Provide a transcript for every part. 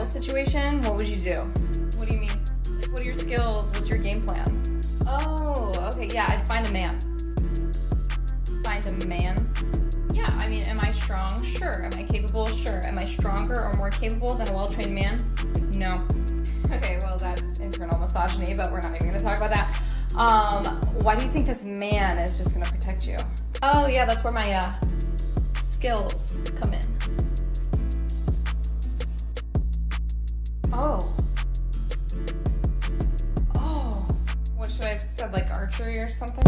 situation, what would you do? What do you mean? Like, what are your skills? What's your game plan? Oh, okay, yeah, I'd find a man. Find a man? Yeah, I mean, am I strong? Sure. Am I capable? Sure. Am I stronger or more capable than a well-trained man? No. Okay, well, that's internal misogyny, but we're not even going to talk about that. Why do you think this man is just going to protect you? Oh, yeah, that's where my skills come in. Oh. What should I have said, like archery or something?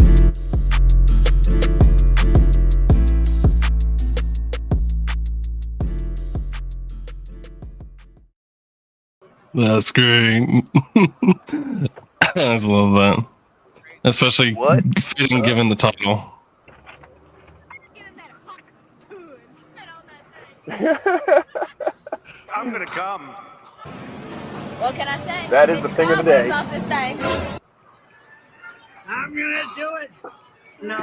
That's great. I just love that. Especially fitting given the title. I'm gonna come. What can I say? That is the thing of the day. Off this thing. I'm gonna do it. No.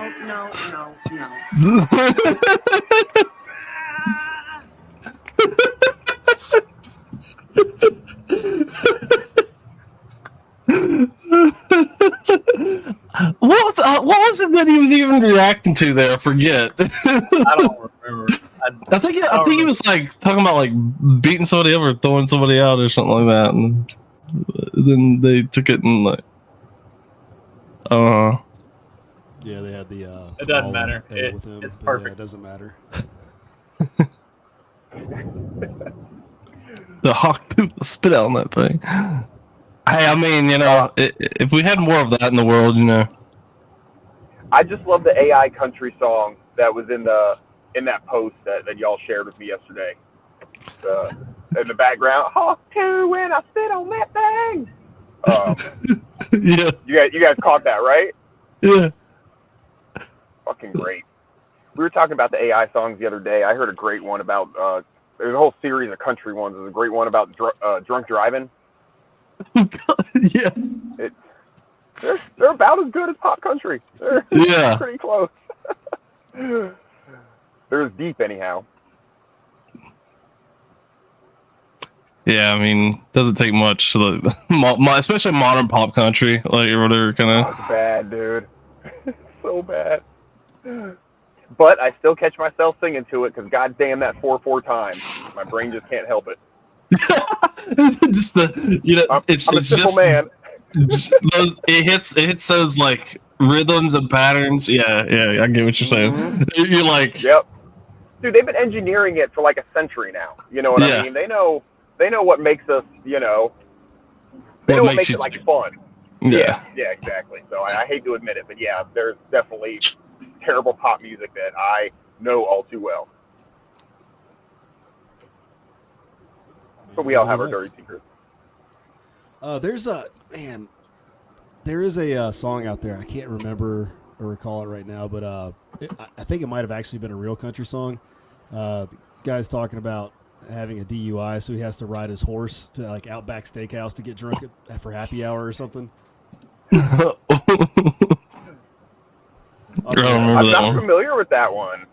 What was it that he was even reacting to there? I forget. I don't remember. I think he was like talking about like beating somebody up or throwing somebody out or something like that, and then they took it and like, yeah, they had the. It doesn't matter. With him, It's perfect. Yeah, it doesn't matter. the hawk spit out on that thing. Hey, I mean, you know, if we had more of that in the world, you know. I just love the AI country song that was in that post that y'all shared with me yesterday. In the background, hawk to when I sit on that thing. Yeah. You guys caught that, right? Yeah. Fucking great. We were talking about the AI songs the other day. I heard a great one about there's a whole series of country ones. There's a great one about drunk driving. Yeah. They're about as good as pop country. They're pretty close. They're as deep anyhow. Yeah, I mean, doesn't take much. So especially modern pop country, like whatever kind of. It's bad, dude. So bad. But I still catch myself singing to it because goddamn that 4/4 time. My brain just can't help it. Just the, you know, I'm a simple just man. it hits those like rhythms and patterns. Yeah, I get what you're saying. Mm-hmm. You're like, yep, dude. They've been engineering it for like a century now. You know what I mean? They know what makes us. You know, they know what makes it like fun. Yeah, exactly. So I hate to admit it, but yeah, there's definitely terrible pop music that I know all too well. But we all have our dirty secrets. There is a song out there. I can't remember or recall it right now, but I think it might have actually been a real country song. The guy's talking about having a DUI, so he has to ride his horse to like Outback Steakhouse to get drunk for happy hour or something. I'm not familiar with that one.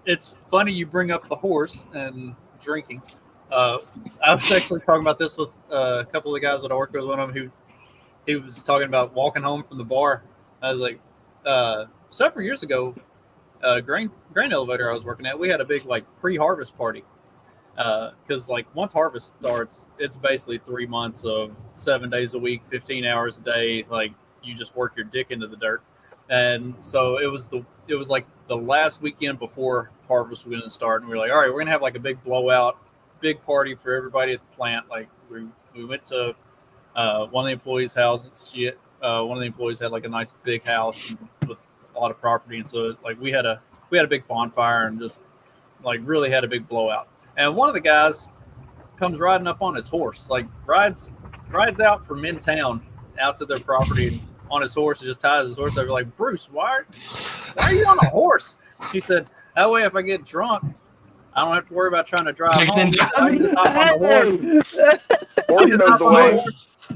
It's funny you bring up the horse and drinking. I was actually talking about this with a couple of guys that I work with. One of them he was talking about walking home from the bar. I was like, several years ago, grain elevator I was working at, we had a big like pre-harvest party. Because like once harvest starts, it's basically 3 months of 7 days a week, 15 hours a day. Like you just work your dick into the dirt. And so it was like the last weekend before harvest was going to start, and we were like, all right, we're going to have like a big blowout, big party for everybody at the plant. Like we went to one of the employees' houses. One of the employees had like a nice big house with a lot of property, and so like we had a big bonfire and just like really had a big blowout. And one of the guys comes riding up on his horse, like rides out from in town out to their property on his horse and just ties his horse over. Like, Bruce, why are you on a horse? He said, that way if I get drunk, I don't have to worry about trying to drive home. I can just hop on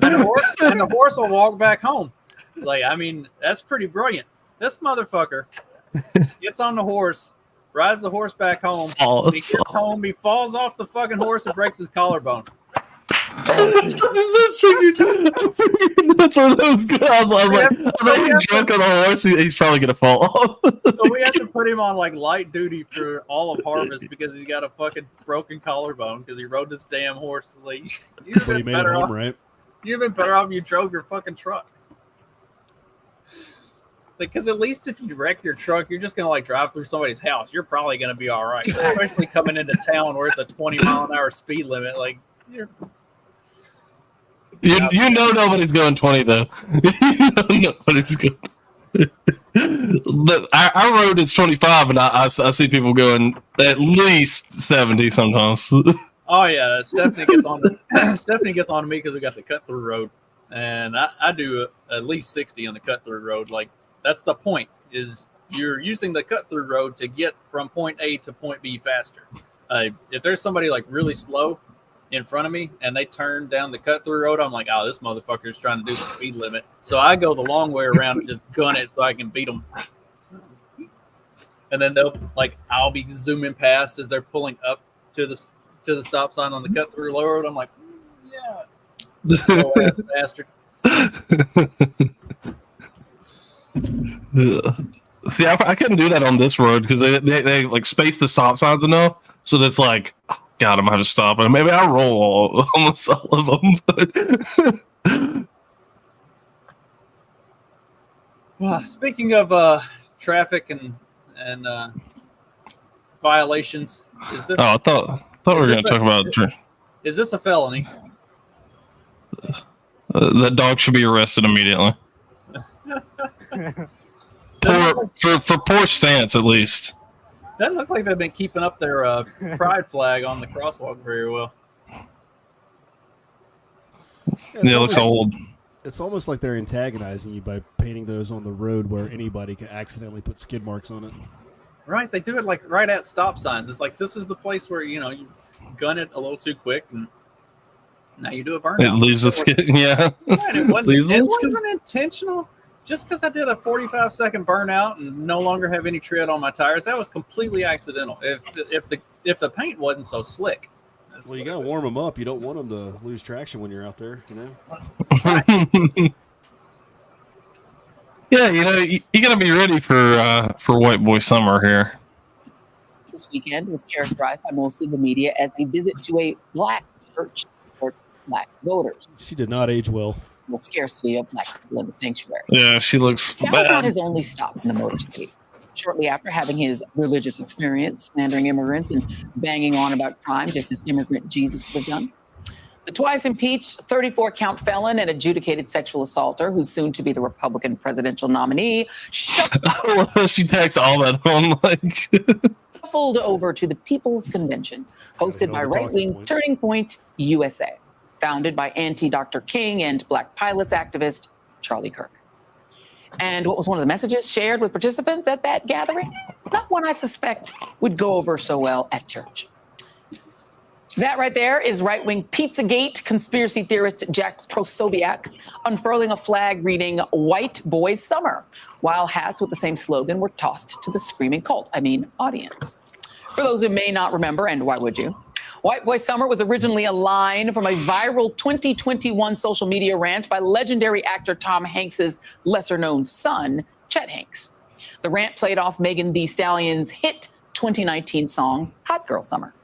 the horse. And the horse will walk back home. Like, I mean, that's pretty brilliant. This motherfucker gets on the horse, rides the horse back home. Oh, he gets home, he falls off the fucking horse and breaks his collarbone. That's where that was good. I was like, he's drunk on a horse. He's probably gonna fall off. So we have to put him on like light duty for all of harvest because he's got a fucking broken collarbone because he rode this damn horse. Like, but he made it home, right? You've been better off if you drove your fucking truck. Because at least if you wreck your truck, you're just gonna like drive through somebody's house. You're probably gonna be all right, especially coming into town where it's a 20-mile-an-hour speed limit. Like you know nobody's going 20 though. You know nobody's going. Our road is 25, and I see people going at least 70 sometimes. Oh yeah, Stephanie gets on me because we got the cut through road, and I do at least 60 on the cut through road. Like that's the point, is you're using the cut through road to get from point A to point B faster. If there's somebody like really slow in front of me and they turn down the cut through road, I'm like, oh, this motherfucker is trying to do the speed limit. So I go the long way around and just gun it so I can beat them. And then I'll be zooming past as they're pulling up to the stop sign on the cut through road. I'm like, yeah, slow ass bastard. See, I couldn't do that on this road because they like space the stop signs enough so that's like, God, I'm gonna have to stop and maybe I roll almost all of them. Well, speaking of traffic and violations, is this? Oh, I thought we were going to talk about. Is this a felony? That dog should be arrested immediately. For poor stance, at least. Doesn't look like they've been keeping up their pride flag on the crosswalk very well. Yeah, it looks old. It's almost like they're antagonizing you by painting those on the road where anybody can accidentally put skid marks on it. Right, they do it like right at stop signs. It's like this is the place where you gun it a little too quick, and now you do a burnout. It leaves the skid, yeah. Right, it wasn't intentional. Just because I did a 45-second burnout and no longer have any tread on my tires, that was completely accidental. If the paint wasn't so slick. Well, you gotta warm them up. You don't want them to lose traction when you're out there, Yeah, you gotta be ready for white boy summer here. This weekend was characterized by most of the media as a visit to a black church for black voters. She did not age well. The scarcity of black people in the sanctuary. Yeah, she looks that bad. was not his only stop in the Motor City. Shortly after having his religious experience, slandering immigrants and banging on about crime, just as immigrant Jesus would have done, the twice impeached 34-count felon and adjudicated sexual assaulter, who's soon to be the Republican presidential nominee, she tags all that on shuffled over to the People's Convention, hosted by right-wing Turning Point USA, founded by anti-Dr. King and Black Pilots activist Charlie Kirk. And what was one of the messages shared with participants at that gathering? Not one I suspect would go over so well at church. That right there is right-wing Pizzagate conspiracy theorist Jack Prosobiec unfurling a flag reading "White Boys Summer," while hats with the same slogan were tossed to the screaming audience. For those who may not remember, and why would you? White Boy Summer was originally a line from a viral 2021 social media rant by legendary actor Tom Hanks's lesser-known son, Chet Hanks. The rant played off Megan Thee Stallion's hit 2019 song, Hot Girl Summer.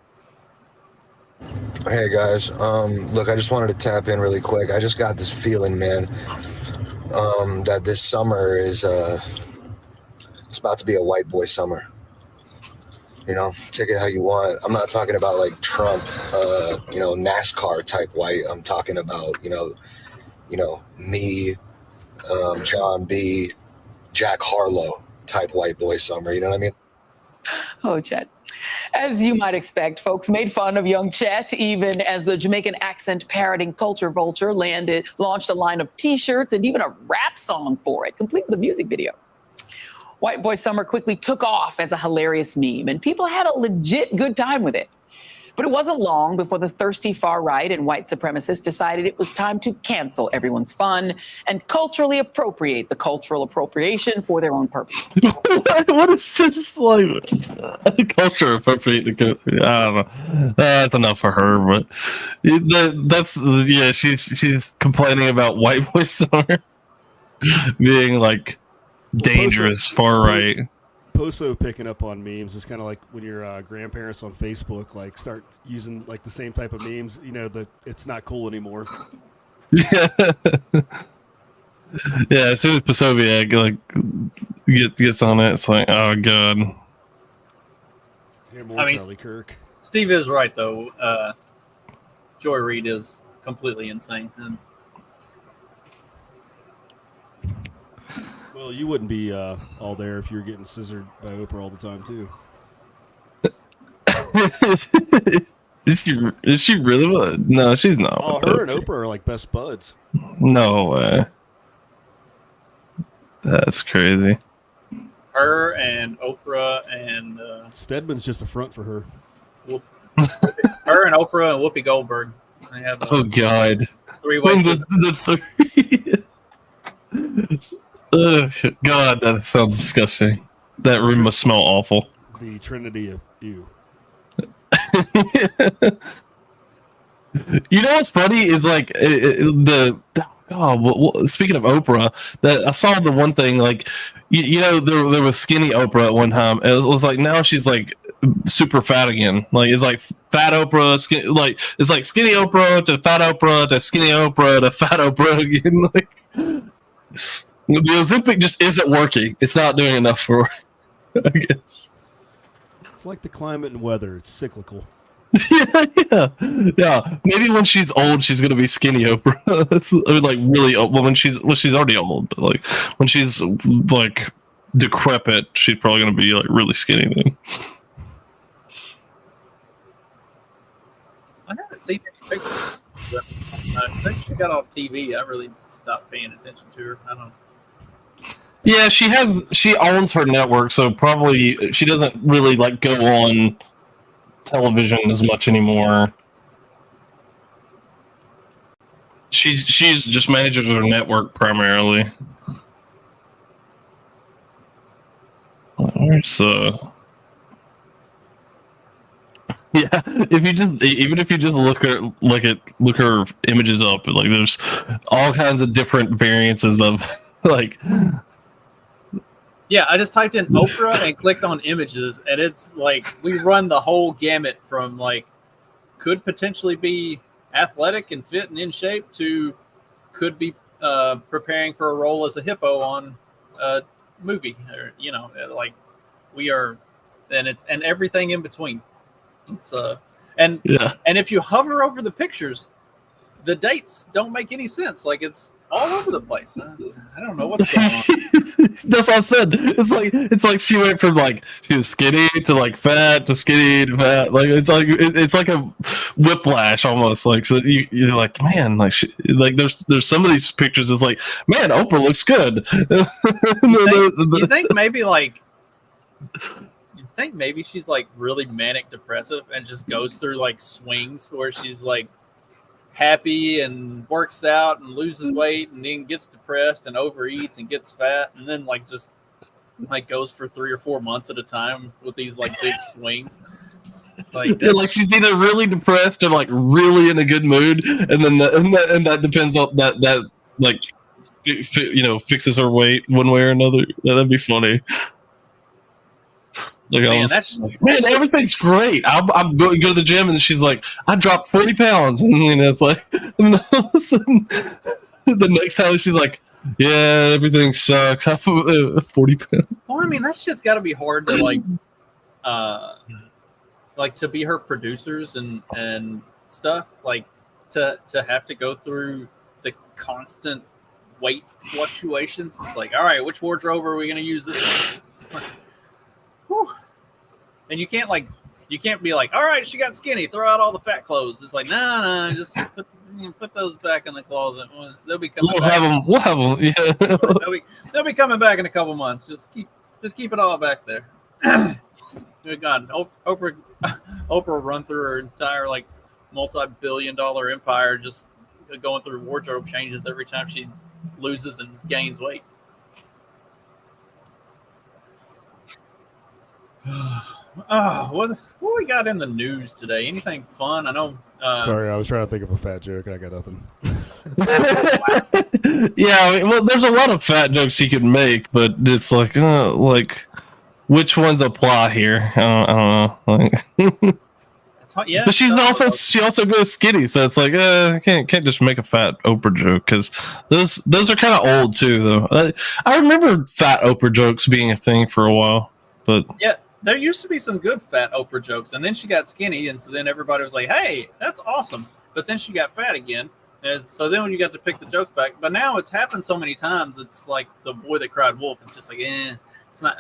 Hey guys, look, I just wanted to tap in really quick. I just got this feeling, man, that this summer is, it's about to be a white boy summer. Take it how you want. I'm not talking about like Trump, NASCAR type white. I'm talking about, me, John B., Jack Harlow type white boy summer. You know what I mean? Oh, Chet. As you might expect, folks made fun of young Chet, even as the Jamaican accent parroting culture vulture launched a line of T-shirts and even a rap song for it, complete with a music video. White Boy Summer quickly took off as a hilarious meme, and people had a legit good time with it. But it wasn't long before the thirsty far right and white supremacists decided it was time to cancel everyone's fun and culturally appropriate the cultural appropriation for their own purposes. What is this like? Culture appropriate the country. I don't know. That's enough for her, but she's complaining about white boy summer being like dangerous, far right. Poso picking up on memes is kind of like when your grandparents on Facebook like start using like the same type of memes. You know that it's not cool anymore. Yeah, yeah. As soon as Posobiec like gets on it, it's like, oh god. Hear more Charlie Kirk. Steve is right though. Joy Reid is completely insane. And well, you wouldn't be all there if you were getting scissored by Oprah all the time too. Is she really? No, she's not. Oh, her and Oprah are like best buds. No way. That's crazy. her and Oprah and Stedman's just a front for her. Her and Oprah and Whoopi Goldberg. They have oh god. Three-way. God, that sounds disgusting. That room must smell awful. The Trinity of ew. You know what's funny is like speaking of Oprah, that I saw the one thing like you know there was skinny Oprah at one time. It was like now she's like super fat again. Like it's like fat Oprah, like it's like skinny Oprah to fat Oprah to skinny Oprah to fat Oprah again. Like the Ozempic just isn't working. It's not doing enough for her, I guess. It's like the climate and weather. It's cyclical. Yeah. Maybe when she's old, she's gonna be skinny Oprah. That's like really old. Well, when she's already old, but like when she's like decrepit, she's probably gonna be like really skinny then. I haven't seen any pictures. Since she got off TV, I really stopped paying attention to her. I don't. Yeah, she owns her network, so probably she doesn't really like go on television as much anymore. She's just manages her network primarily. Where's yeah, if you just look her images up, like there's all kinds of different variances of like. Yeah, I just typed in Oprah and clicked on images, and it's like we run the whole gamut from like could potentially be athletic and fit and in shape to could be preparing for a role as a hippo on a movie, or like we are, and it's and everything in between. It's and if you hover over the pictures, the dates don't make any sense. Like it's all over the place. I don't know what's going on. That's what I said. It's like she went from like she was skinny to like fat to skinny to fat. Like it's like a whiplash almost. Like so you're like, man, like there's some of these pictures. It's like, man, Oprah looks good. You think maybe she's like really manic depressive and just goes through like swings where she's like happy and works out and loses weight and then gets depressed and overeats and gets fat and then like just like goes for 3 or 4 months at a time with these like big swings. Like like she's either really depressed or like really in a good mood, and then that depends on that like fixes her weight one way or another. That'd be funny. Like man, everything's great. I'm going to go to the gym, and she's like, I dropped 40 pounds, and it's like, and all of a sudden, the next time she's like, yeah, everything sucks. I 40 pounds. Well, I mean, that's just got to be hard to like to be her producers and stuff, like to have to go through the constant weight fluctuations. It's like, all right, which wardrobe are we going to use this? And you can't be like, all right, she got skinny, throw out all the fat clothes. It's like, no, just put those back in the closet. They'll be coming back. We'll have them. Yeah. They'll be coming back in a couple months. Just keep it all back there. Good God, Oprah run through her entire like multi-billion-dollar empire just going through wardrobe changes every time she loses and gains weight. What we got in the news today? Anything fun? I know. Sorry, I was trying to think of a fat joke. I got nothing. Yeah, well, there's a lot of fat jokes you could make, but it's like which ones apply here? I don't know. Yeah, but she also goes skinny, so it's like can't just make a fat Oprah joke because those are kind of old too, though. I remember fat Oprah jokes being a thing for a while, but yeah, there used to be some good fat Oprah jokes, and then she got skinny, and so then everybody was like, "Hey, that's awesome," but then she got fat again. So then when you got to pick the jokes back, but now it's happened so many times, it's like the boy that cried wolf. It's just like, it's not,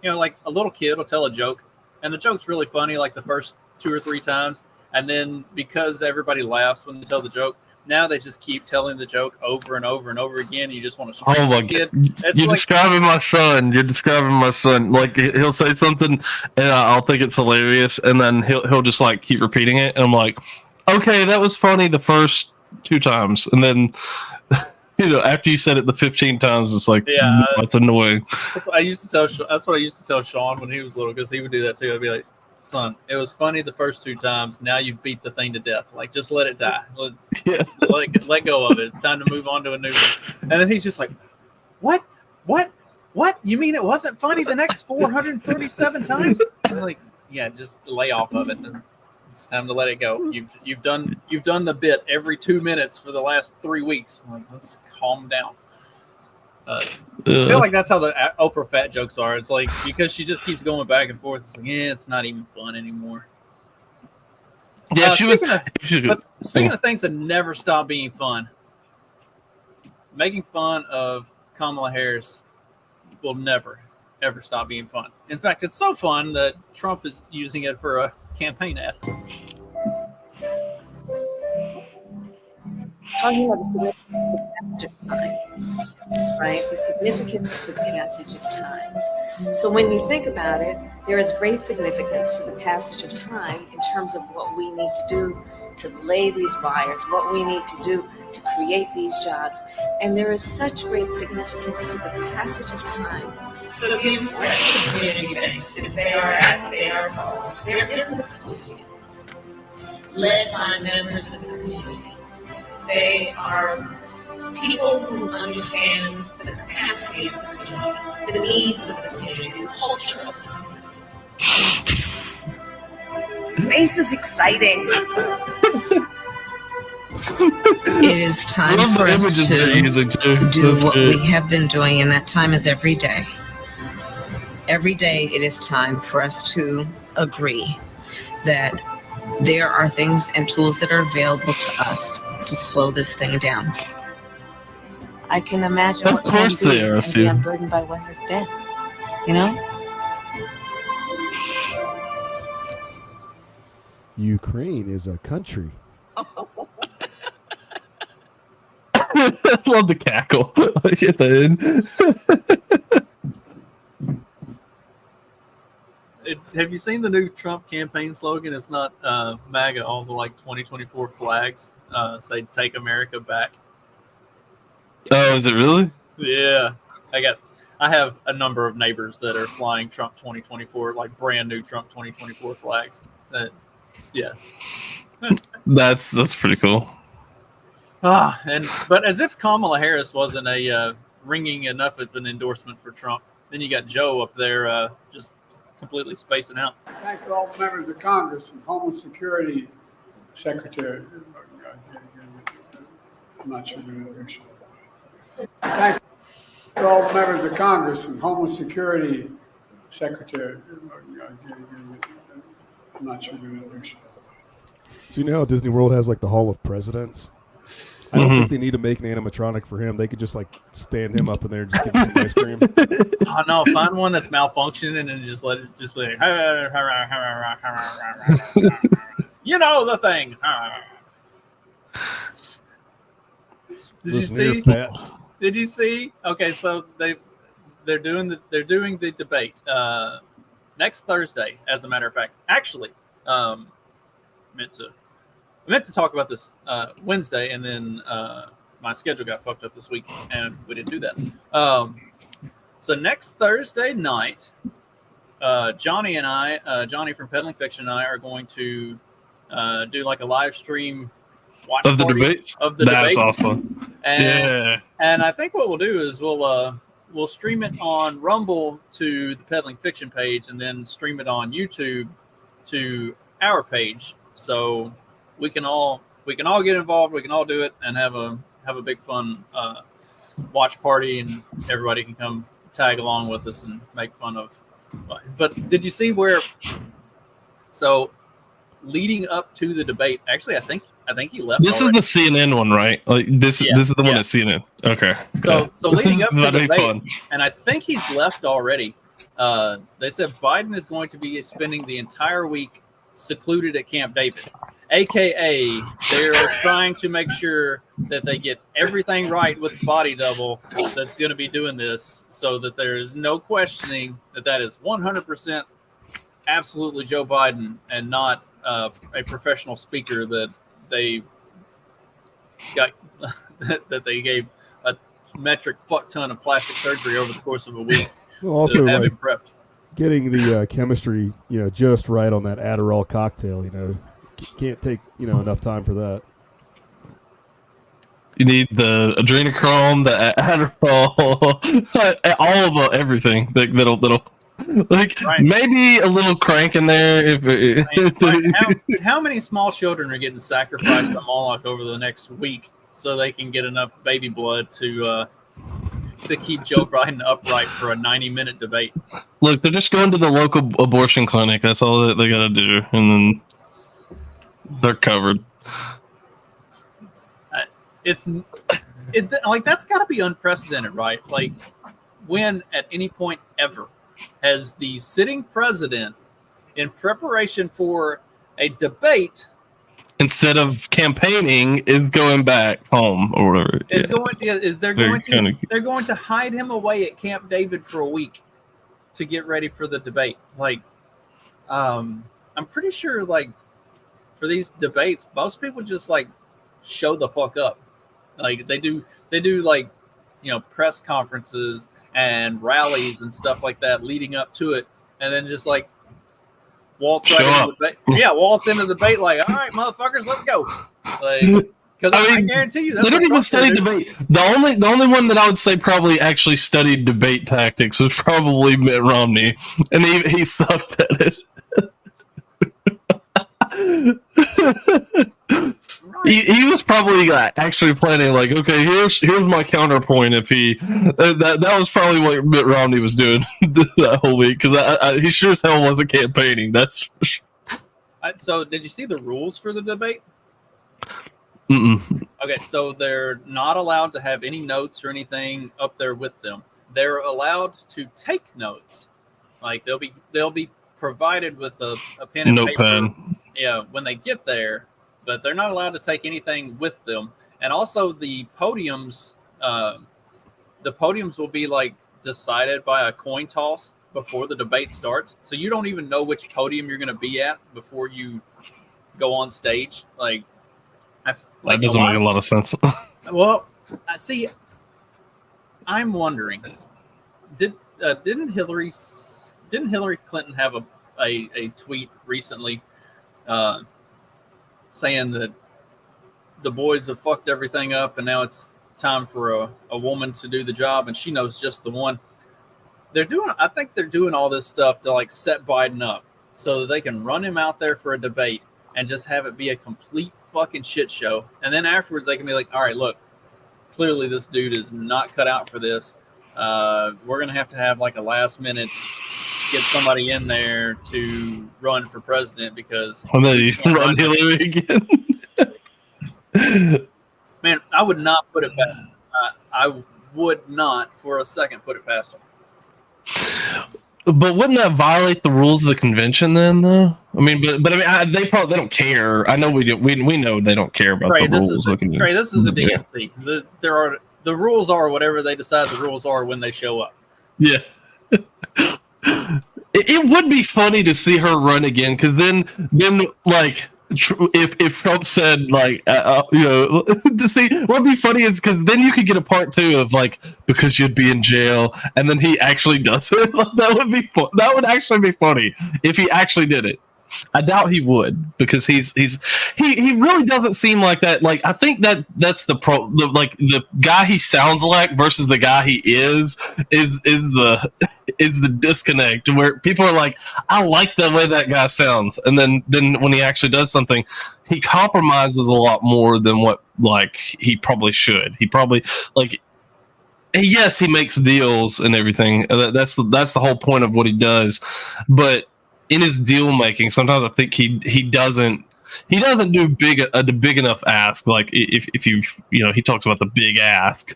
like a little kid will tell a joke, and the joke's really funny like the first 2 or 3 times, and then because everybody laughs when they tell the joke, now they just keep telling the joke over and over and over again. You just want to scream at the kid. You're describing my son. You're describing my son. Like he'll say something, and I'll think it's hilarious, and then he'll just like keep repeating it, and I'm like, okay, that was funny the first 2 times, and then after you said it the 15 times, it's like, yeah, it's annoying. That's what I used to tell Sean when he was little, because he would do that too. I'd be like, son, it was funny the first 2 times. Now you've beat the thing to death. Like, just let it die. Let go of it. It's time to move on to a new one. And then he's just like, what? You mean it wasn't funny the next 437 times? I'm like, yeah, just lay off of it. And it's time to let it go. You've done the bit every 2 minutes for the last 3 weeks. I'm like, let's calm down. I feel like that's how the Oprah fat jokes are. It's like, because she just keeps going back and forth, it's like, it's not even fun anymore. Yeah, speaking of things that never stop being fun, making fun of Kamala Harris will never, ever stop being fun. In fact, it's so fun that Trump is using it for a campaign ad. Talking about the significance of time, right? The significance of the passage of time. So when you think about it, there is great significance to the passage of time in terms of what we need to do to lay these wires, what we need to do to create these jobs. And there is such great significance to the passage of time. So the importance of community events is they are, as they are called, they're in the community, led by members of the community. They are people who understand the capacity of the community, the needs of the community, the culture of the community. Space is exciting. It is time for us to do what we have been doing, and that time is every day. Every day it is time for us to agree that there are things and tools that are available to us to slow this thing down. I can imagine what can be and be unburdened by what has been. Ukraine is a country. I love the cackle at the end. Have you seen the new Trump campaign slogan? It's not MAGA. All the 2024 flags say "Take America Back." Oh, is it really? Yeah, I have a number of neighbors that are flying Trump 2024, like brand new Trump 2024 flags. Yes, that's pretty cool. But as if Kamala Harris wasn't a ringing enough of an endorsement for Trump, then you got Joe up there just completely spacing out. Thanks to all members of Congress and Homeland Security Secretary. I'm not sure you're going to Thanks to all members of Congress and Homeland Security Secretary. I'm not sure you're going to So you know how Disney World has the Hall of Presidents? I don't think they need to make an animatronic for him. They could just stand him up in there and just give him some ice cream. Oh no, find one that's malfunctioning and then just let it just be like, you know the thing. Did you see? Okay, so they're doing the debate. next Thursday, as a matter of fact, actually, meant to talk about this Wednesday, and then my schedule got fucked up this week, and we didn't do that. So next Thursday night, Johnny and I, Johnny from Peddling Fiction and I, are going to do like a live stream watch of the party debates. of the That's debate. awesome. And I think what we'll do is we'll stream it on Rumble to the Peddling Fiction page, and then stream it on YouTube to our page. So we can all get involved. We can all do it and have a big fun watch party, and everybody can come tag along with us and make fun of. But did you see where? So leading up to the debate, actually, I think he left. This already. is the CNN one, right? Like this is the one at CNN. Okay. So leading up to the debate, fun. and I think he's left already. They said Biden is going to be spending the entire week secluded at Camp David, aka they're trying to make sure that they get everything right with the body double that's going to be doing this, so that there is no questioning that is 100% absolutely Joe Biden and not a professional speaker that they got that they gave a metric fuck ton of plastic surgery over the course of a week. Well, also, to have like, him prepped. getting the chemistry, just right on that Adderall cocktail, can't take, enough time for that. You need the adrenochrome, the Adderall, all of everything that'll like Right. maybe a little crank in there. How many small children are getting sacrificed to Moloch over the next week so they can get enough baby blood to keep Joe Biden upright for a 90-minute debate? Look, they're just going to the local abortion clinic. That's all that they got to do, and then they're covered. It's like that's got to be unprecedented, right? Like, when at any point ever has the sitting president, in preparation for a debate, instead of campaigning, is going back home or whatever. They're going to hide him away at Camp David for a week to get ready for the debate. Like, I'm pretty sure, like, for these debates, most people just like show the fuck up. Like they do like, press conferences and rallies and stuff like that leading up to it, and then just like waltz right into the debate. Yeah, waltz into the debate like, all right, motherfuckers, let's go. Like, because I guarantee you, that's they don't even study debate. The only one that I would say probably actually studied debate tactics was probably Mitt Romney, and he sucked at it. He was probably actually planning like, okay, here's my counterpoint. If that was probably what Mitt Romney was doing that whole week, because he sure as hell wasn't campaigning. That's so. Did you see the rules for the debate? Mm-mm. Okay, so they're not allowed to have any notes or anything up there with them. They're allowed to take notes. Like they'll be provided with a pen and notepad. paper. Yeah, when they get there, but they're not allowed to take anything with them. And also the podiums will be like decided by a coin toss before the debate starts. So you don't even know which podium you're going to be at before you go on stage. Like that doesn't make a lot of sense. Well, I see. I'm wondering, didn't Hillary Clinton have a tweet recently saying that the boys have fucked everything up and now it's time for a woman to do the job, and she knows just the one? I think they're doing all this stuff to like set Biden up so that they can run him out there for a debate and just have it be a complete fucking shit show. And then afterwards they can be like, all right, look, clearly this dude is not cut out for this. We're going to have like a last minute get somebody in there to run for president because run Hillary again. Man, I would not put it past. I would not for a second put it past them. But wouldn't that violate the rules of the convention then, though? I mean, but I mean, they don't care. I know we know they don't care about the rules. This is the DNC. The rules are whatever they decide the rules are when they show up. Yeah. it would be funny to see her run again, because then like if Trump said like to see what would be funny is because then you could get a part 2 of like because you'd be in jail, and then he actually does it. That would be fun. That would actually be funny if he actually did it. I doubt he would, because he really doesn't seem like that. Like, I think that's the guy he sounds like versus the guy he is the disconnect, where people are like, I like the way that guy sounds, and then when he actually does something, he compromises a lot more than what like he probably should. He probably like. Yes, he makes deals and everything. That's the whole point of what he does, but in his deal making, sometimes I think he doesn't do a big enough ask. Like if he talks about the big ask,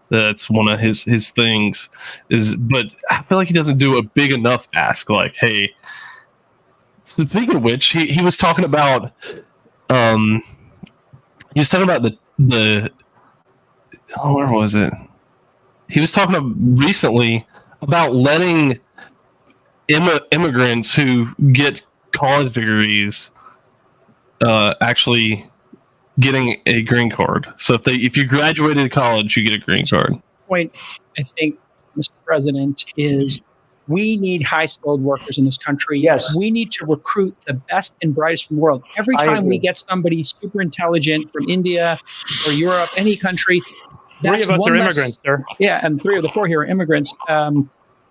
that's one of his things but I feel like he doesn't do a big enough ask. Like, hey, speaking of which, he was talking about the where was it? He was talking recently about letting immigrants who get college degrees actually getting a green card. So if you graduated college, you get a green card. Point, I think, Mr. President, is we need high-skilled workers in this country. Yes. We need to recruit the best and brightest from the world. Every time we get somebody super intelligent from India or Europe, any country, that's 3 of us are immigrants, sir. Yeah, and 3 of the 4 here are immigrants, the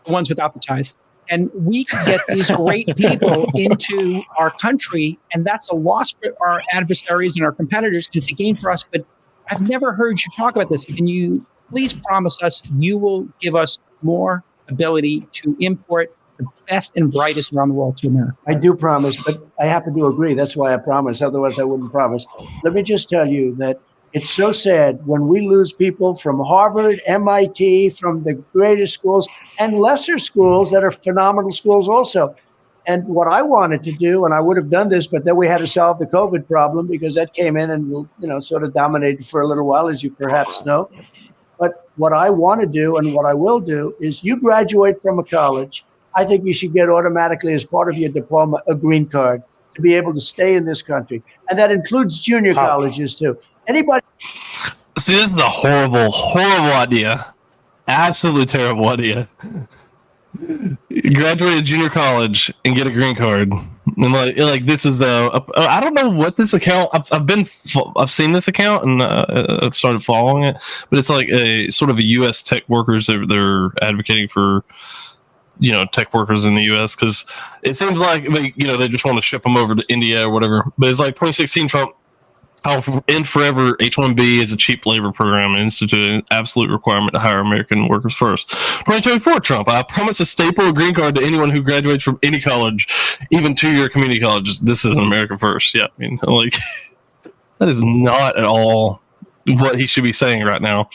ones without the ties. And we can get these great people into our country, and that's a loss for our adversaries and our competitors. It's a gain for us, but I've never heard you talk about this. Can you please promise us you will give us more ability to import the best and brightest around the world to America? I do promise, but I happen to agree. That's why I promise. Otherwise, I wouldn't promise. Let me just tell you that it's so sad when we lose people from Harvard, MIT, from the greatest schools and lesser schools that are phenomenal schools also. And what I wanted to do, and I would have done this, but then we had to solve the COVID problem because that came in and sort of dominated for a little while, as you perhaps know. But what I want to do and what I will do is you graduate from a college, I think you should get automatically as part of your diploma a green card to be able to stay in this country. And that includes junior colleges too. Anybody? See, this is a horrible, horrible idea. Absolutely terrible idea. Graduate junior college and get a green card. And like this is I don't know what this account. I've seen this account and I've started following it, but it's like a sort of a U.S. tech workers. They're advocating for tech workers in the U.S. because it seems like they just want to ship them over to India or whatever. But it's like 2016 Trump. In forever, H-1B is a cheap labor program and instituted an absolute requirement to hire American workers first. 2024 Trump, I promise to staple a green card to anyone who graduates from any college, even 2-year community colleges. This is America first. Yeah, I mean, like, that is not at all what he should be saying right now.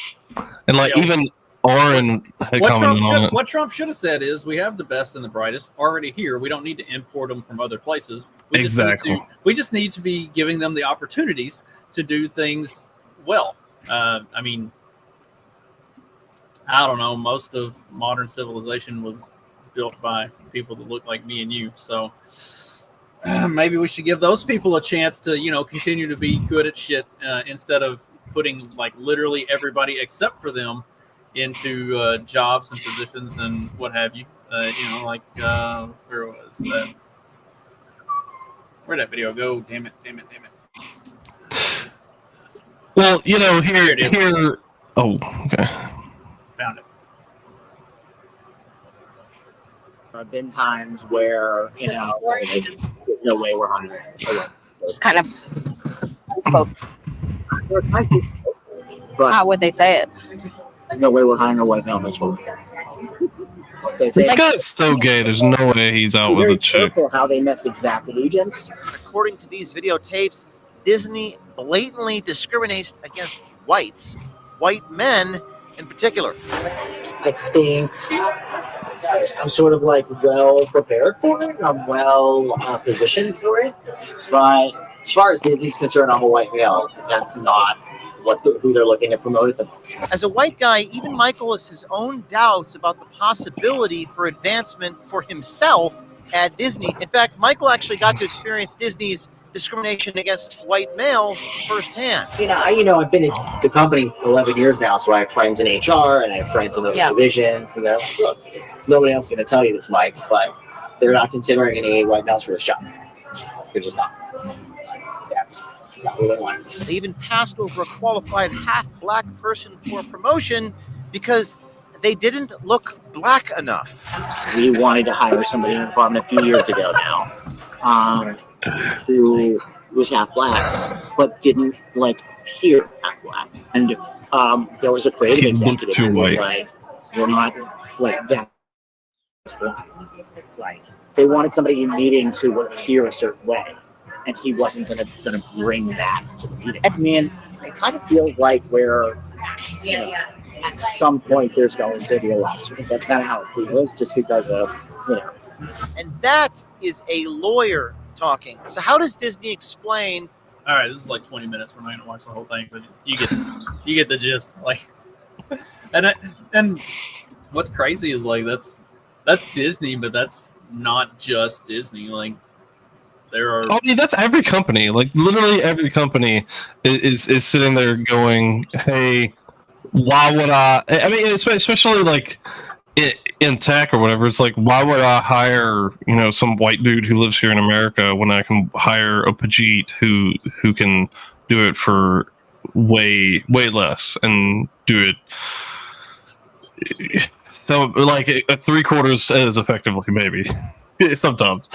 And like, even Aaron had commented on it. What Trump should have said is, we have the best and the brightest already here. We don't need to import them from other places. We just need to be giving them the opportunities to do things well. I mean, I don't know. Most of modern civilization was built by people that look like me and you. So maybe we should give those people a chance to, continue to be good at shit instead of putting like literally everybody except for them into jobs and positions and what have you. Where was that? Where'd that video go? Damn it. Well, here it is. Oh, okay. Found it. There have been times where, there's no way we're hungry. Just kind of spoke. But how would they say it? There's no way we're hungry. What helmets will we carry? This guy's so gay. There's no way he's out with a chick. Careful how they message that to agents. According to these videotapes, Disney blatantly discriminates against white men in particular. I think I'm sort of like well prepared for it. I'm well positioned for it. But as far as Disney's concerned, I'm a white male. That's not who they're looking to promote at the moment. As a white guy, even Michael has his own doubts about the possibility for advancement for himself at Disney. In fact, Michael actually got to experience Disney's discrimination against white males firsthand. I've been at the company 11 years now, so I have friends in HR and I have friends in those divisions, and they're like, look, nobody else is going to tell you this, Mike, but they're not considering any white males for this job. They're just not. That's not what they want. They even passed over a qualified half-black person for a promotion because they didn't look black enough. We wanted to hire somebody in the department a few years ago now, who was half black, but didn't appear half black. And there was a creative executive who was like, "We're not that." They wanted somebody in meetings who would appear a certain way, and he wasn't gonna bring that to the meeting. I mean, it kind of feels like we're, at some point there's going to be a lawsuit. That's kind of how it feels, just because of, And that is a lawyer talking. So how does Disney explain? All right, this is like 20 minutes. We're not going to watch the whole thing, but you get the gist. And what's crazy is that's Disney, but that's not just Disney. There are. I mean, that's every company. Literally every company is sitting there going, "Hey, why would I?" I mean, especially in tech or whatever. It's why would I hire some white dude who lives here in America when I can hire a Pajit who can do it for way less and do it so a 3/4 as effectively, maybe sometimes.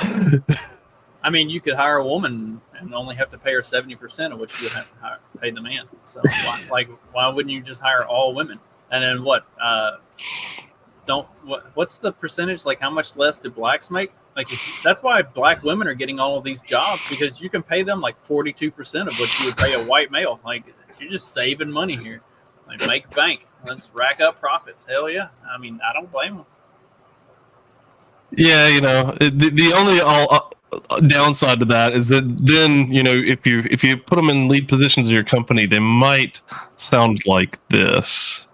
I mean, you could hire a woman and only have to pay her 70% of what you would have to pay the man. So why wouldn't you just hire all women? And then what? What's the percentage? How much less do blacks make? That's why black women are getting all of these jobs, because you can pay them 42% of what you would pay a white male. You're just saving money here. Make bank. Let's rack up profits. Hell yeah. I mean, I don't blame them. Yeah, the only downside to that is that then if you put them in lead positions in your company, they might sound like this.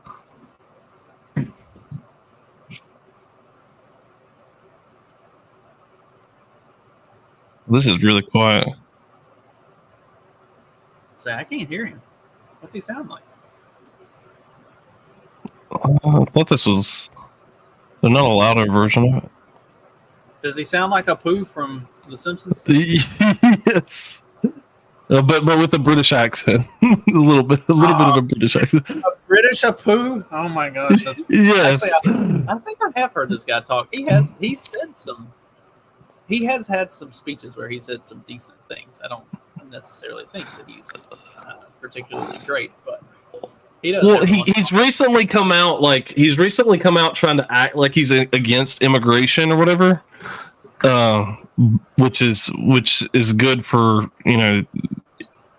This is really quiet. Say, I can't hear him. What's he sound like? I thought this was not a louder version of it. Does he sound like Apu from The Simpsons? Yes, but with a British accent, a little bit of a British accent. A British Apu? Oh my gosh! Yes, actually, I think I have heard this guy talk. He has had some speeches where he said some decent things. I don't necessarily think that he's particularly great, but he does. Well, he's recently come out trying to act like he's against immigration or whatever, which is good for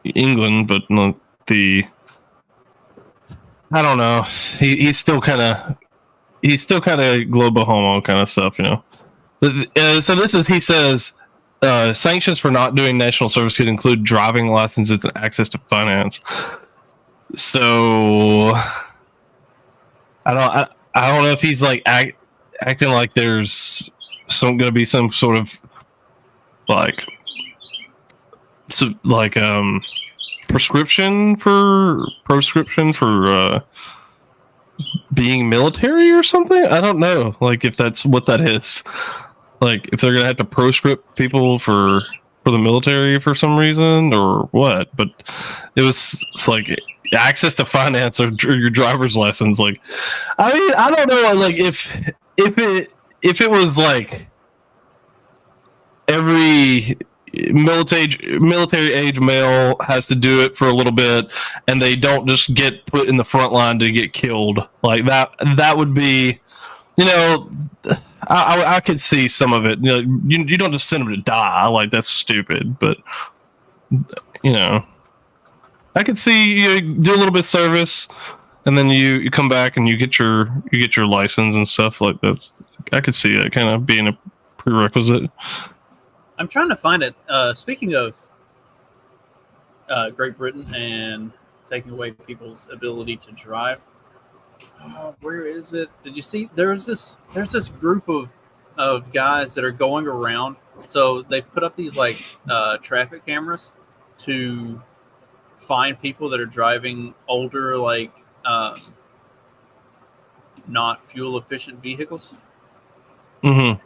England, but not the. I don't know. He's still kind of global homo kind of stuff, So he says sanctions for not doing national service could include driving licenses and access to finance. So I don't know if he's acting like there's going to be some sort of prescription for being military or something. I don't know if that's what that is. If they're gonna have to proscript people for the military for some reason or what. But it's access to finance or your driver's license. I mean, I don't know. If it was every military age male has to do it for a little bit, and they don't just get put in the front line to get killed that would be, I could see some of it. You don't just send them to die. That's stupid. But I could see you do a little bit of service, and then you come back and you get your license and stuff like that. I could see that kind of being a prerequisite. I'm trying to find it. Speaking of Great Britain and taking away people's ability to drive, where is it? Did you see? There's this group of of guys that are going around. So they've put up these like traffic cameras to find people that are driving older, like not fuel efficient vehicles. Mm-hmm.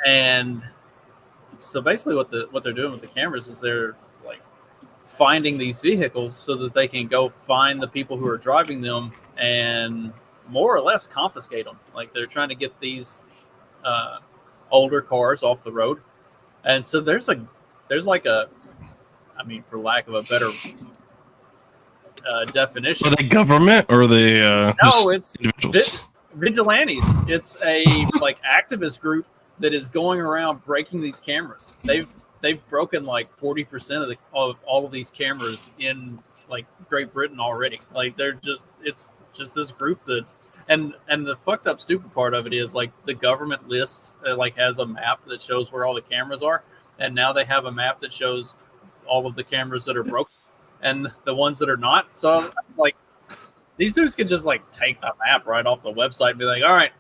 And so basically what they're doing with the cameras is they're like finding these vehicles so that they can go find the people who are driving them and more or less confiscate them. Like they're trying to get these older cars off the road. And so there's like a, I mean, for lack of a better definition. Are they government or are they No, it's individuals? Vigilantes. It's a like activist group that is going around breaking these cameras. They've broken like 40% of all of these cameras in like Great Britain already. Like it's just this group that, and the fucked up stupid part of it is like the government lists like has a map that shows where all the cameras are, and now they have a map that shows all of the cameras that are broken and the ones that are not. So like these dudes could just like take the map right off the website and be like, all right,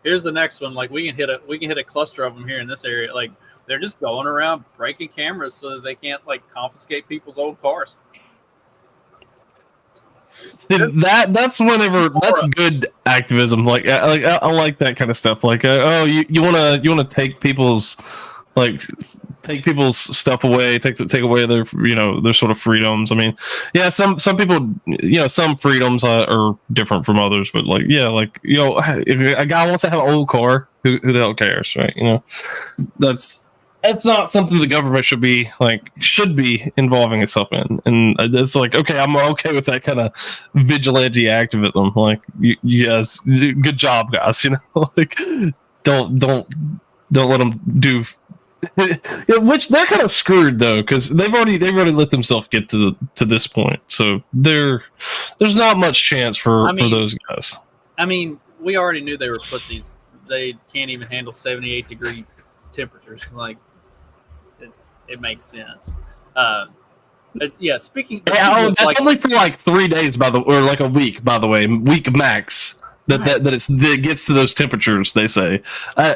here's the next one. Like we can hit a cluster of them here in this area. Like they're just going around breaking cameras so that they can't like confiscate people's old cars. See, that's good activism. Like I like that kind of stuff. Like you want to take people's stuff away, take away their their sort of freedoms. I mean, yeah, some people some freedoms are different from others, but like if a guy wants to have an old car, who the hell cares, right? That's not something the government should be involving itself in. And it's like, okay, I'm okay with that kind of vigilante activism. Like you guys, good job, guys. Like don't let them do. Which they're kind of screwed though, because they've already let themselves get to this point. So there's not much chance for those guys. I mean, we already knew they were pussies. They can't even handle 78-degree temperatures. Like it makes sense. Yeah. Speaking that's like, only for like 3 days, or like a week. By the way, week max. That gets to those temperatures, they say.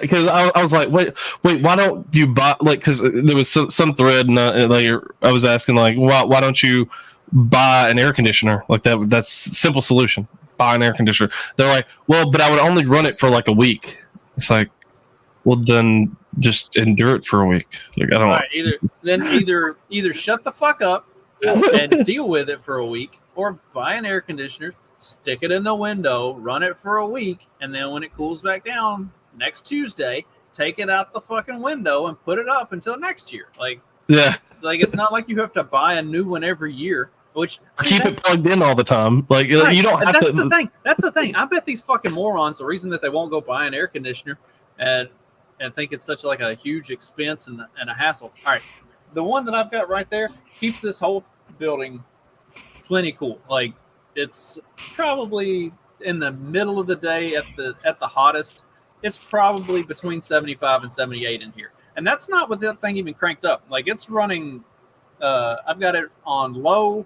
Because I was like, wait, why don't you buy, like, because there was some thread and I was asking like, why don't you buy an air conditioner? Like that's simple solution. Buy an air conditioner. They're like, well, but I would only run it for like a week. It's like, well, then just endure it for a week. Like I don't know. Either shut the fuck up and deal with it for a week, or buy an air conditioner, stick it in the window, run it for a week, and then when it cools back down next Tuesday, take it out the fucking window and put it up until next year. Like it's not like you have to buy a new one every year. Keep it plugged in all the time. Like right. You don't have that's to. The thing. That's the thing. I bet these fucking morons, the reason that they won't go buy an air conditioner and think it's such like a huge expense and a hassle. All right, the one that I've got right there keeps this whole building plenty cool. Like it's probably in the middle of the day at the hottest. It's probably between 75 and 78 in here, and that's not with that thing even cranked up. Like it's running. I've got it on low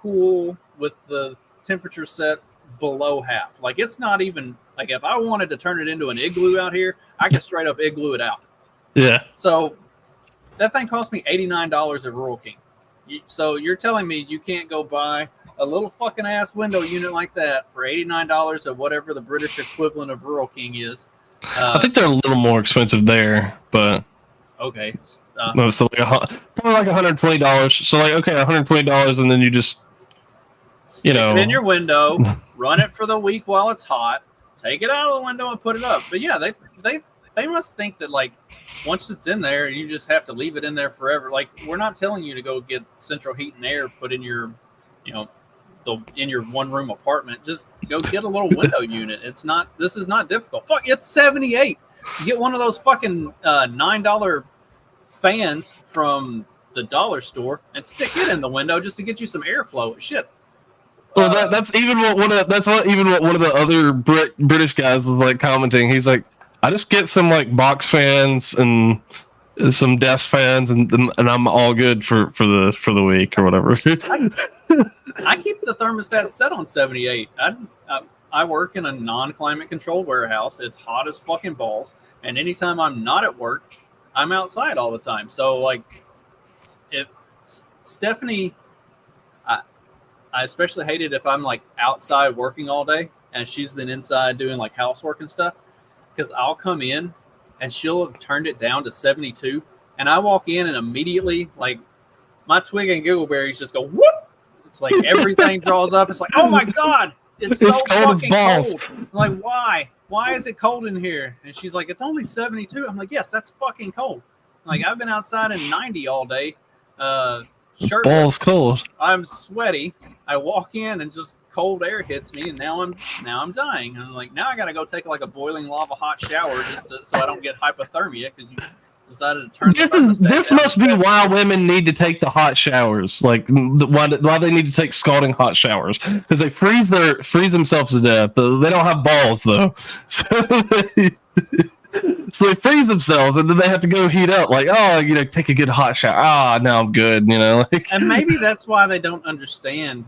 cool with the temperature set below half. Like it's not even like if I wanted to turn it into an igloo out here, I could straight up igloo it out. Yeah. So that thing cost me $89 at Rural King. So you're telling me you can't go buy a little fucking ass window unit like that for $89 at whatever the British equivalent of Rural King is? I think they're a little more expensive there, but okay. No, so probably like $120. So like, okay, $120, and then you just stick it in your window, run it for the week while it's hot, take it out of the window and put it up. But yeah, they must think that like once it's in there, you just have to leave it in there forever. Like we're not telling you to go get central heat and air put in your, in your one room apartment. Just go get a little window unit. This is not difficult. Fuck, it's 78. You get one of those fucking $9 fans from the dollar store and stick it in the window just to get you some airflow. Shit. Well, that's even what one of the other British guys was like commenting. He's like, I just get some like box fans and some desk fans, and I'm all good for the week or whatever. I keep the thermostat set on 78. I work in a non-climate controlled warehouse. It's hot as fucking balls. And anytime I'm not at work, I'm outside all the time. So like, if Stephanie, I especially hate it if I'm like outside working all day and she's been inside doing like housework and stuff, because I'll come in and she'll have turned it down to 72, and I walk in and immediately like my twig and giggleberries just go whoop. It's like everything draws up. It's like, oh my god, it's so fucking cold. I'm like, why? Why is it cold in here? And she's like, it's only 72. I'm like, yes, that's fucking cold. Like I've been outside in 90 all day. Shirtless. Balls cold. I'm sweaty. I walk in and just cold air hits me, and now I'm dying. And I'm like, now I got to go take like a boiling lava hot shower so I don't get hypothermia because you decided to turn. This must be why women need to take the hot showers. Like why they need to take scalding hot showers, because they freeze themselves to death. They don't have balls though, so they freeze themselves, and then they have to go heat up. Like, oh, take a good hot shower. Now I'm good. Like. And maybe that's why they don't understand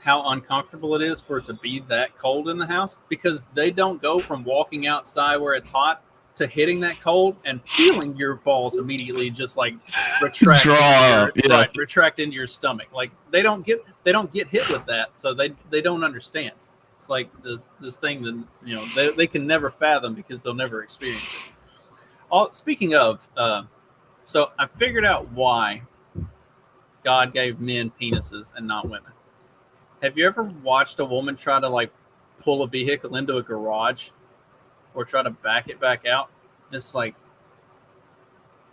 how uncomfortable it is for it to be that cold in the house, because they don't go from walking outside where it's hot to hitting that cold and feeling your balls immediately just like retract, retract into your stomach. Like they don't get hit with that, so they don't understand. It's like this thing that they can never fathom because they'll never experience it. Speaking of, so I figured out why God gave men penises and not women. Have you ever watched a woman try to like pull a vehicle into a garage or try to back it back out? It's like,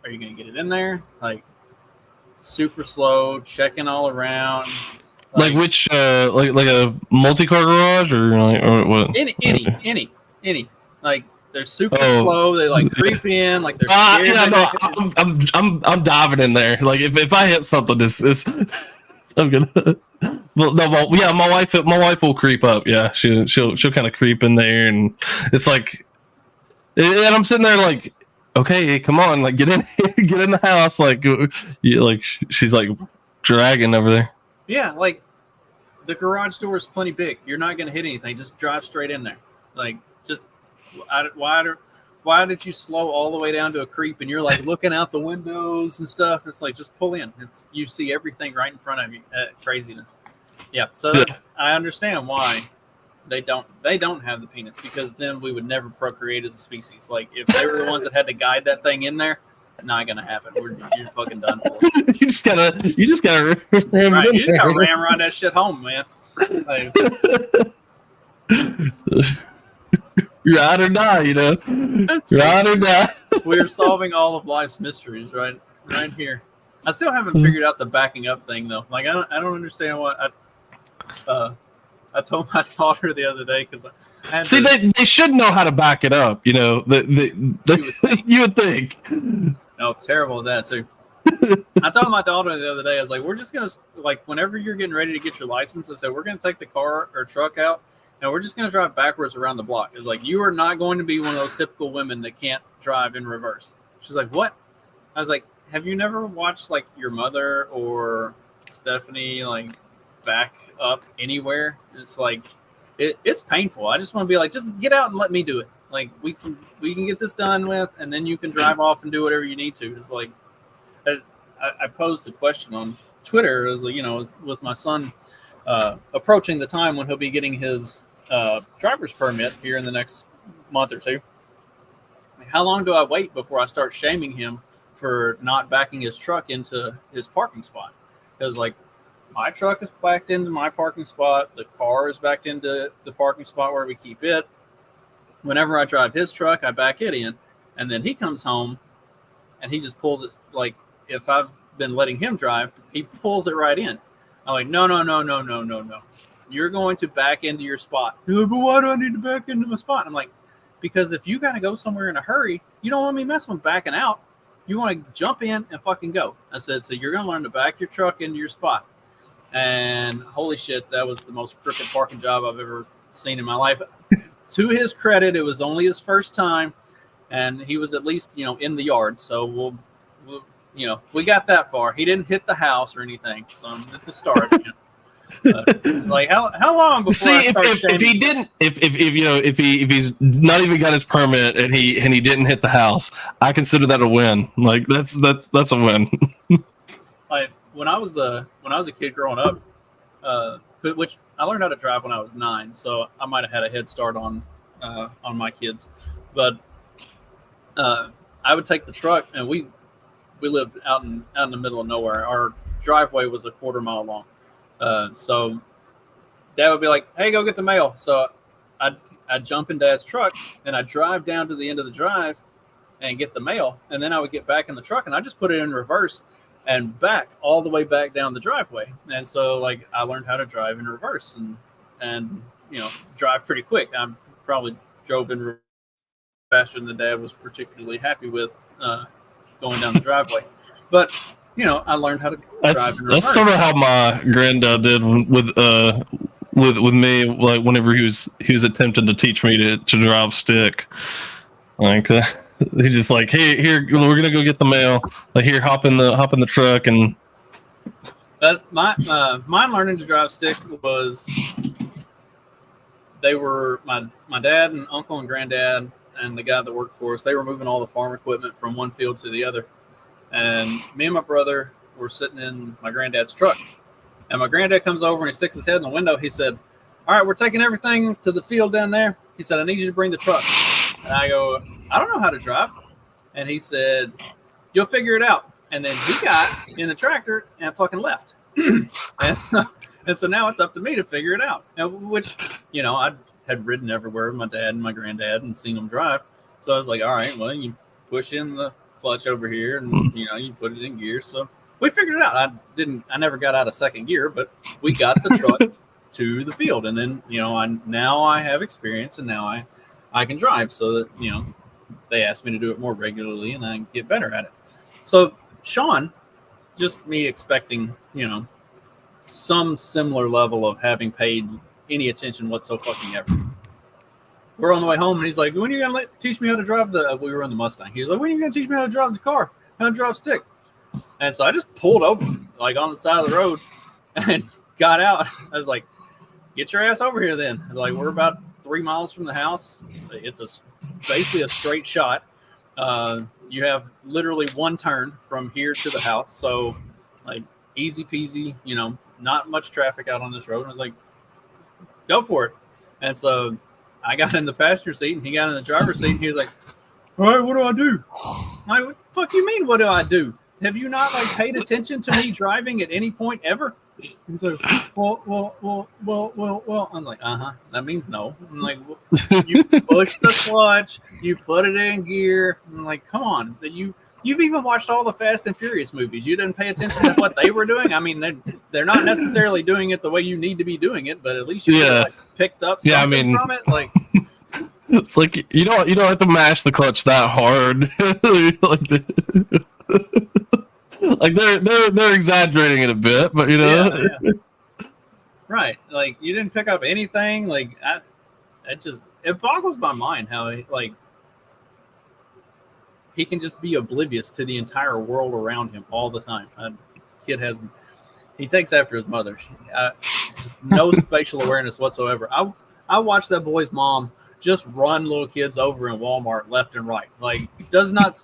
are you going to get it in there? Like super slow, checking all around. Like which, like a multi-car garage or what? Any. Like they're super slow. They like creep in. Like they're scared. I'm diving in there. Like if I hit something, it's I'm gonna. Well, no, my wife will creep up. Yeah, she'll kind of creep in there, and it's like, and I'm sitting there like, okay, come on, like get in here, get in the house, like she's like dragging over there. Yeah, like the garage door is plenty big. You're not gonna hit anything. Just drive straight in there. Like just why did you slow all the way down to a creep and you're like looking out the windows and stuff? It's like just pull in. You see everything right in front of you. Craziness. Yeah, so I understand why they don't have the penis, because then we would never procreate as a species. Like if they were the ones that had to guide that thing in there, not gonna happen. You're fucking done for. You just gotta ramrod that shit home, man. Like, ride or die, ride or die. We're solving all of life's mysteries right here. I still haven't figured out the backing up thing though. Like I don't understand what I told my daughter the other day, because they should know how to back it up. You would think. No, terrible at that too. I told my daughter the other day, I was like, we're just gonna, like, whenever you're getting ready to get your license, I said we're gonna take the car or truck out and we're just gonna drive backwards around the block. It's like, you are not going to be one of those typical women that can't drive in reverse. She's like, what? I was like, have you never watched like your mother or Stephanie like back up anywhere? It's like it's painful. I just want to be like, just get out and let me do it. Like we can get this done with, and then you can drive off and do whatever you need to. It's like I posed a question on Twitter. It was like, with my son approaching the time when he'll be getting his driver's permit here in the next month or two. How long do I wait before I start shaming him for not backing his truck into his parking spot? Because like my truck is backed into my parking spot, the car is backed into the parking spot where we keep it. Whenever I drive his truck, I back it in, and then he comes home and he just pulls it. Like if I've been letting him drive, he pulls it right in. I'm like, no. You're going to back into your spot. He's like, but why do I need to back into my spot? I'm like, because if you got to go somewhere in a hurry, you don't want me messing with backing out. You want to jump in and fucking go. I said, so you're going to learn to back your truck into your spot. And holy shit, that was the most crooked parking job I've ever seen in my life. To his credit, it was only his first time, and he was at least, in the yard. So we'll we got that far. He didn't hit the house or anything, so it's a start. Like how long before See, I start if he didn't, if he's not even got his permit and he didn't hit the house, I consider that a win. Like that's a win. Like when I was a kid growing up, which I learned how to drive when I was 9, so I might have had a head start on my kids. But I would take the truck, and we lived out in the middle of nowhere. Our driveway was a quarter mile long, so Dad would be like, "Hey, go get the mail." So I'd jump in Dad's truck and I'd drive down to the end of the drive and get the mail, and then I would get back in the truck and I just put it in reverse and back all the way back down the driveway. And so like I learned how to drive in reverse and drive pretty quick. I probably drove in reverse faster than Dad was particularly happy with going down the driveway, but I learned how to drive in reverse. That's sort of how my granddad did with me, like whenever he was attempting to teach me to drive stick. Like he just like, hey, here, we're gonna go get the mail. Like here, hop in the truck. And that's mine learning to drive stick was they were my dad and uncle and granddad and the guy that worked for us. They were moving all the farm equipment from one field to the other, and me and my brother were sitting in my granddad's truck. And my granddad comes over and he sticks his head in the window. He said, "All right, we're taking everything to the field down there." He said, "I need you to bring the truck." And I go, "I don't know how to drive." And he said, "You'll figure it out." And then he got in the tractor and fucking left. and so now it's up to me to figure it out. Now, which, I had ridden everywhere with my dad and my granddad and seen them drive. So I was like, all right, well, you push in the clutch over here and, you put it in gear. So we figured it out. I never got out of second gear, but we got the truck to the field. And then, now I have experience and now I can drive, so that, they asked me to do it more regularly and I get better at it. So Sean, just me expecting, some similar level of having paid any attention whatsoever. We're on the way home and he's like, "When are you going to teach me how to drive we were in the Mustang. He was like, "When are you going to teach me how to drive the car, how to drive stick?" And so I just pulled over like on the side of the road and got out. I was like, "Get your ass over here then." Like, we're about 3 miles from the house. It's basically a straight shot. You have literally one turn from here to the house. So like easy peasy, not much traffic out on this road. And I was like, "Go for it." And so I got in the passenger seat and he got in the driver's seat and he was like, "All right, what do I do?" I'm like, "What the fuck you mean, what do I do? Have you not like paid attention to me driving at any point ever?" He's like, well. I was like, that means no. I'm like, well, you push the clutch, you put it in gear. I'm like, come on. You've even watched all the Fast and Furious movies. You didn't pay attention to what they were doing. I mean, they're not necessarily doing it the way you need to be doing it, but at least you picked up something from it. Like, it's like you don't have to mash the clutch that hard. Like they're exaggerating it a bit, but yeah. Right. Like you didn't pick up anything. Like it boggles my mind how he can just be oblivious to the entire world around him all the time. Kid he takes after his mother. No spatial awareness whatsoever. I watched that boy's mom just run little kids over in Walmart left and right. Like does not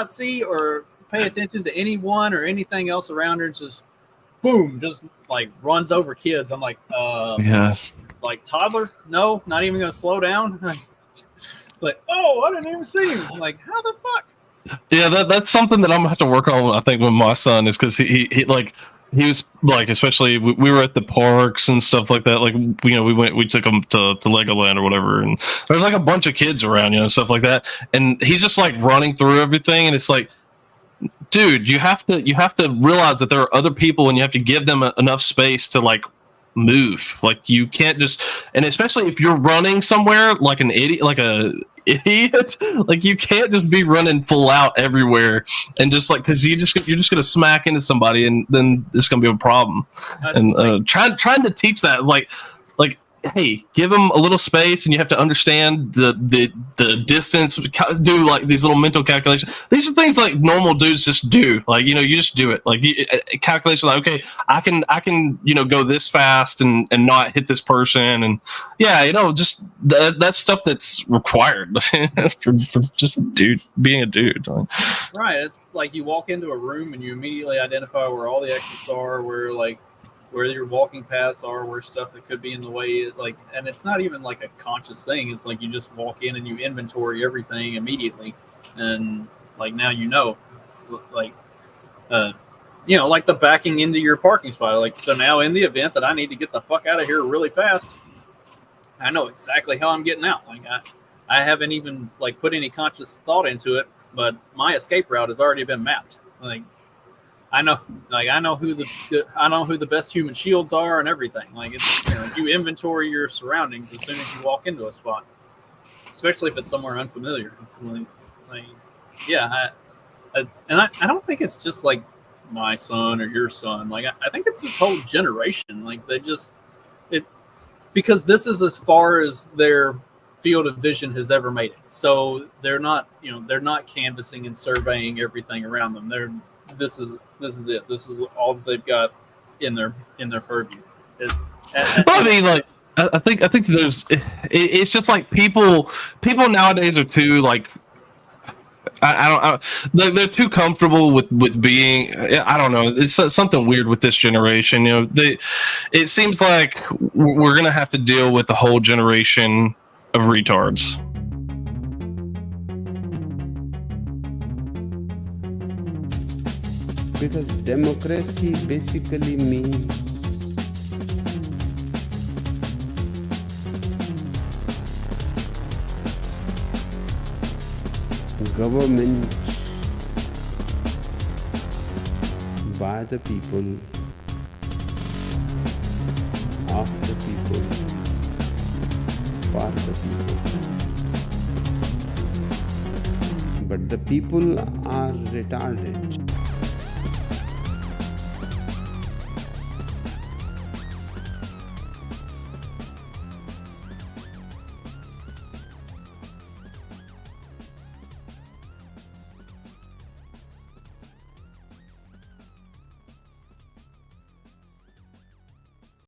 see or pay attention to anyone or anything else around her. Just boom, just like runs over kids. I'm like, like toddler? No, not even gonna slow down. Like, oh, I didn't even see him. I'm like, how the fuck? Yeah, that's something that I'm gonna have to work on. I think with my son is because he was like, especially we were at the parks and stuff like that. Like, we took him to Legoland or whatever, and there's like a bunch of kids around, and stuff like that. And he's just like running through everything, and it's like, dude, you have to realize that there are other people, and you have to give them enough space to like move. Like you can't just, and especially if you're running somewhere like an idiot, like you can't just be running full out everywhere and just like, because you're just gonna smack into somebody and then it's gonna be a problem. And trying to teach that, like hey, give them a little space, and you have to understand the distance. Do like these little mental calculations. These are things like normal dudes just do. Like, you just do it. Like calculation. Like, okay, I can go this fast and not hit this person, and just that's stuff that's required for just being a dude. Right. It's like you walk into a room and you immediately identify where all the exits are, where your walking paths are, where stuff that could be in the way, and it's not even like a conscious thing. It's like you just walk in and you inventory everything immediately, and now it's like like the backing into your parking spot. Like, so now in the event that I need to get the fuck out of here really fast, I know exactly how I'm getting out. Like I haven't even put any conscious thought into it, but my escape route has already been mapped. I know who the best human shields are and everything. It's you inventory your surroundings as soon as you walk into a spot, especially if it's somewhere unfamiliar. It's I don't think it's just like my son or your son. I think it's this whole generation. Because this is as far as their field of vision has ever made it. So they're not canvassing and surveying everything around them. This is it. This is all that they've got in their purview. I think there's. It's just like people nowadays are too they're too comfortable with being. I don't know. It's something weird with this generation. It seems like we're gonna have to deal with a whole generation of retards. Because democracy basically means government by the people, of the people, for the people. But the people are retarded.